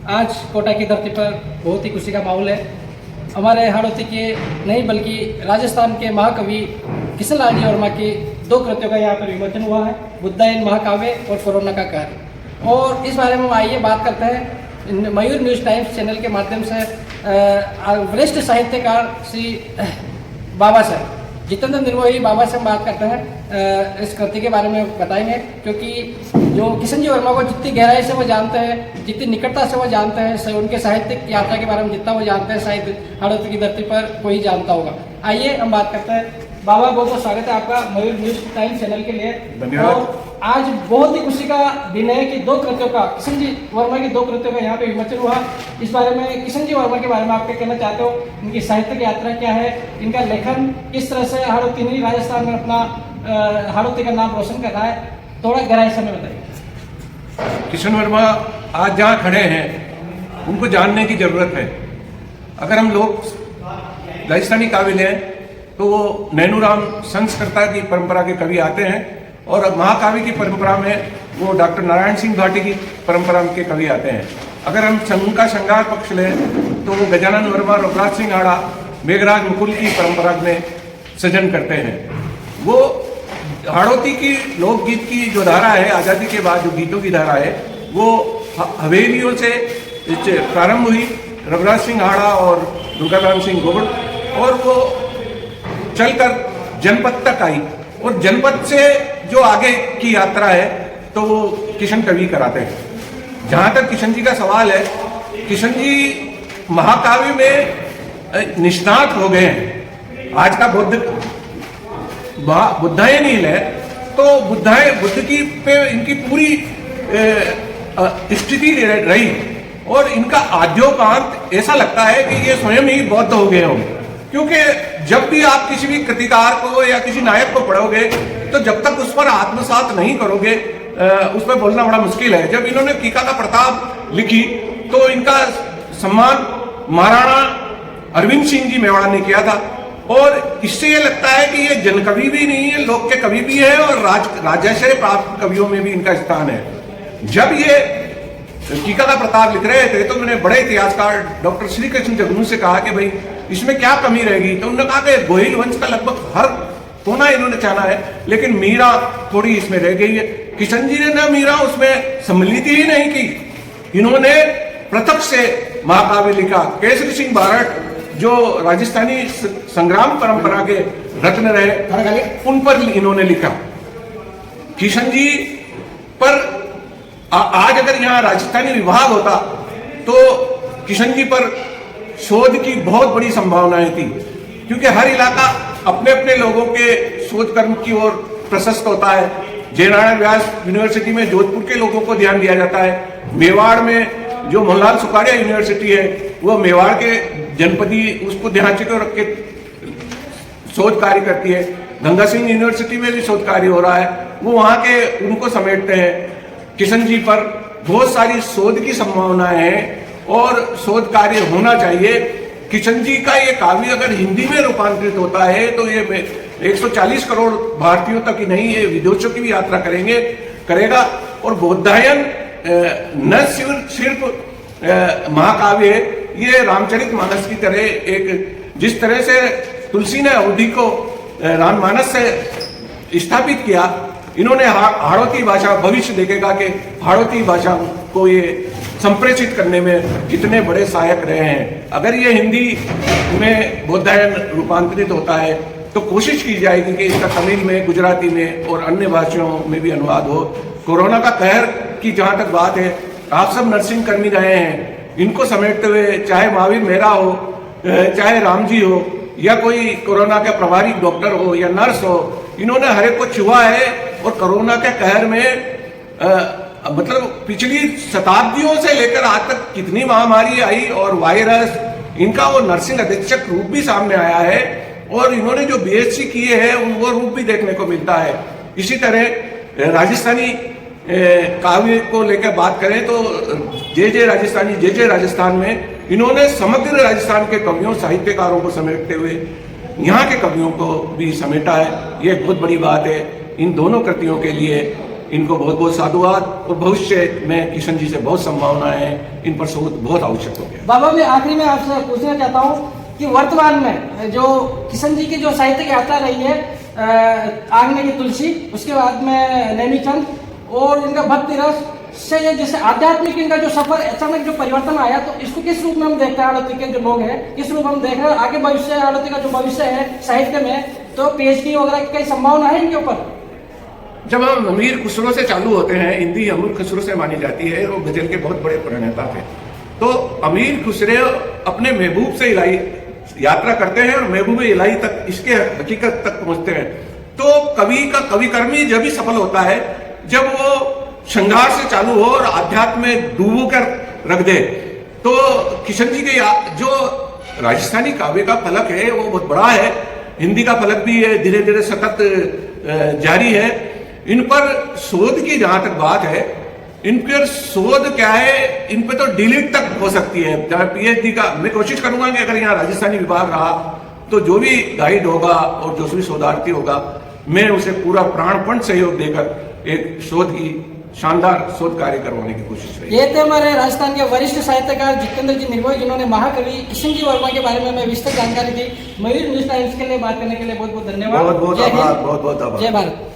आज कोटा की धरती पर बहुत ही खुशी का माहौल है। हमारे हाड़ौती के नहीं बल्कि राजस्थान के महाकवि किशन लाल जी वर्मा की दो कृतियों का यहाँ पर विमोचन हुआ है, बुद्धायन महाकाव्य और कोरोना का कहर। और इस बारे में हम आइए बात करते हैं मयूर न्यूज़ टाइम्स चैनल के माध्यम से वरिष्ठ साहित्यकार श्री बाबा साहब जितेंद्र निर्मोही बाबा से हम बात करते हैं। इस कृति के बारे में बताएंगे, क्योंकि जो किशन जी वर्मा को जितनी गहराई से वो जानते हैं, जितनी निकटता से वो जानते हैं, उनके साहित्यिक यात्रा के बारे में जितना वो जानते हैं, शायद हाड़ौती की धरती पर कोई जानता होगा। आइए हम बात करते हैं। बाबा, बहुत बहुत स्वागत है आपका मयूर न्यूज़ टाइम्स चैनल के लिए। धन्यवाद। आज बहुत ही खुशी का दिन है कि दो कृतियों का, किशन जी वर्मा की दो कृतियों का यहाँ पे विमोचन हुआ। इस बारे में किशन जी वर्मा के बारे में आप क्या कहना चाहते हो? इनकी साहित्यिक यात्रा क्या है, इनका लेखन किस तरह से हाड़ौती नहीं राजस्थान में अपना हाड़ौती का नाम रोशन कर रहा है, थोड़ा गहराई से हमें बताइए। किशन वर्मा आज जहाँ खड़े हैं उनको जानने की जरूरत है। अगर हम लोग राजस्थानी काव्य लें तो वो नैनूराम संस्कृता की परंपरा के कवि आते हैं, और महाकाव्य की परंपरा में वो डॉक्टर नारायण सिंह भाटी की परंपरा के कवि आते हैं। अगर हम उनका श्रृंगार पक्ष लें तो वो गजानन वर्मा, रघुराज सिंह आड़ा, मेघराज मुकुल की परंपरा में सृजन करते हैं। वो हाड़ौती की लोकगीत की जो धारा है, आज़ादी के बाद जो गीतों की धारा है, वो हवेलियों से प्रारंभ हुई, रघुराज सिंह आड़ा और दुर्गाराम सिंह गोबड़, और वो चलकर जनपद तक आई, और जनपद से जो आगे की यात्रा है तो वो किशन कवि कराते हैं। जहाँ तक किशन जी का सवाल है, किशन जी महाकाव्य में निष्णात हो गए हैं। आज का बुद्धायन ही है तो बुद्ध की पे इनकी पूरी स्थिति रही, और इनका आद्योपांत ऐसा लगता है कि ये स्वयं ही बौद्ध हो गए हों। क्योंकि जब भी आप किसी भी कृतिकार को या किसी नायक को पढ़ोगे तो जब तक उस पर आत्मसात नहीं करोगे उस पर बोलना बड़ा मुश्किल है। जब इन्होंने कीका का प्रताप लिखी तो इनका सम्मान महाराणा अरविंद सिंह जी मेवाड़ ने किया था, और इससे ये लगता है कि ये जनकवि भी नहीं है, लोक के कवि भी है, और राजश्रय प्राप्त कवियों में भी इनका स्थान है। जब ये टीका का प्रताप लिख रहे थे तो मैंने बड़े इतिहासकार डॉक्टर श्री कृष्ण जगनू से कहा कि भाई इसमें क्या कमी रहेगी, तो उन्होंने कहा कि गोहिल वंश का लगभग हर कोना इन्होंने जाना है, लेकिन मीरा थोड़ी इसमें रह गई है। किशन जी ने ना मीरा उसमें सम्मिलित ही नहीं की, इन्होंने पृथक से महाकाव्य लिखा। केसरी सिंह बारट जो राजस्थानी संग्राम परंपरा के रत्न रहे, उन पर इन्होंने लिखा। किशन जी पर आज अगर यहाँ राजस्थानी विभाग होता तो किशन जी पर शोध की बहुत बड़ी संभावनाएं थी, क्योंकि हर इलाका अपने अपने लोगों के शोध कर्म की ओर प्रशस्त होता है। जयनारायण व्यास यूनिवर्सिटी में जोधपुर के लोगों को ध्यान दिया जाता है। मेवाड़ में जो मोहनलाल सुखाड़िया यूनिवर्सिटी है वो मेवाड़ के जनपदी उसको ध्यान से रख के शोध कार्य करती है। गंगा सिंह यूनिवर्सिटी में भी शोध कार्य हो रहा है, वो वहाँ के उनको समेटते हैं। किशन जी पर बहुत सारी शोध की संभावनाएं हैं और शोध कार्य होना चाहिए। किशन जी का ये काव्य अगर हिंदी में रूपांतरित होता है तो ये 140 करोड़ भारतीयों तक ही नहीं, ये विदेशों की भी यात्रा करेगा। और बौद्धायन न सिर्फ महाकाव्य है, ये रामचरितमानस की तरह एक, जिस तरह से तुलसी ने अवधि को राममानस से स्थापित किया, इन्होंने हाड़ौती भाषा, भविष्य देखेगा कि हाड़ौती भाषा को ये संप्रेषित करने में कितने बड़े सहायक रहे हैं। अगर ये हिंदी में बौद्धायन रूपांतरित होता है तो कोशिश की जाएगी कि इसका तमिल में, गुजराती में और अन्य भाषाओं में भी अनुवाद हो। कोरोना का कहर की जहाँ तक बात है, आप सब नर्सिंग कर्मी रहे हैं, इनको समेटते हुए चाहे महावीर मेहरा हो, चाहे राम जी हो, या कोई कोरोना के प्रभारी डॉक्टर हो या नर्स हो, इन्होंने हर एक को छुआ है। और कोरोना के कहर में मतलब पिछली शताब्दियों से लेकर आज तक कितनी महामारी आई और वायरस, इनका वो नर्सिंग अधीक्षक रूप भी सामने आया है, और इन्होंने जो बीएससी किए हैं वो रूप भी देखने को मिलता है। इसी तरह राजस्थानी काव्य को लेकर बात करें तो जे राजस्थान में इन्होंने समग्र राजस्थान के कवियों, साहित्यकारों को समेटते हुए यहाँ के कवियों को भी समेटा है। ये एक बहुत बड़ी बात है। इन दोनों कृतियों के लिए इनको बहुत बहुत साधुवाद और भविष्य में किशन जी से बहुत संभावनाएं हैं, इन पर शोध बहुत आवश्यक हो गया। बाबा मैं आखिरी में आपसे पूछना चाहता हूँ कि वर्तमान में जो किशन जी की जो साहित्यिक यात्रा रही है, आंगने की तुलसी, उसके बाद में नैनीचंद और इनका भक्ति रस से ये जैसे आध्यात्मिक इनका जो सफर अचानक जो परिवर्तन आया, तो इसको किस रूप में हम देखते हैं आड़ती के जो लोग हैं, किस रूप हम देख रहे हैं आगे भविष्य आड़ती का जो भविष्य है साहित्य में, तो पीएचडी वगैरह की कई संभावना है इनके ऊपर? जब हम अमीर खुसरो से चालू होते हैं, हिंदी अमीर खुसरो से मानी जाती है, वो गजल के बहुत बड़े प्रणेता थे। तो अमीर खुसरो अपने महबूब से इलाही यात्रा करते हैं और महबूब इलाही तक, इसके हकीकत तक पहुंचते हैं। तो कवि का कवि कर्मी जब भी सफल होता है जब वो श्रृंगार से चालू हो और अध्यात्म में डूबो कर रख दे। तो किशन जी के जो राजस्थानी काव्य का फलक है वो बहुत बड़ा है, हिंदी का फलक भी है, धीरे धीरे सतत जारी है। इन पर शोध की जहां तक बात है, इन पर शोध क्या है, इन पे तो डिलीट तक हो सकती है। जहां पीएचडी का मैं कोशिश करूंगा कि अगर यहाँ राजस्थानी विभाग रहा तो जो भी गाइड होगा और जो भी शोधार्थी होगा, मैं उसे पूरा प्राणपण सहयोग देकर एक शोध की शानदार शोध कार्य करवाने की कोशिश रही। ये थे हमारे राजस्थान के वरिष्ठ साहित्यकार जितेंद्र जी निर्भय, जिन्होंने महाकवि किशन जी वर्मा के बारे में हमें विस्तृत जानकारी दी। मयूर न्यूज टाइम्स के लिए बात करने के लिए बहुत बहुत धन्यवाद। बहुत बहुत आभार, बहुत बहुत आभार। जय भारत।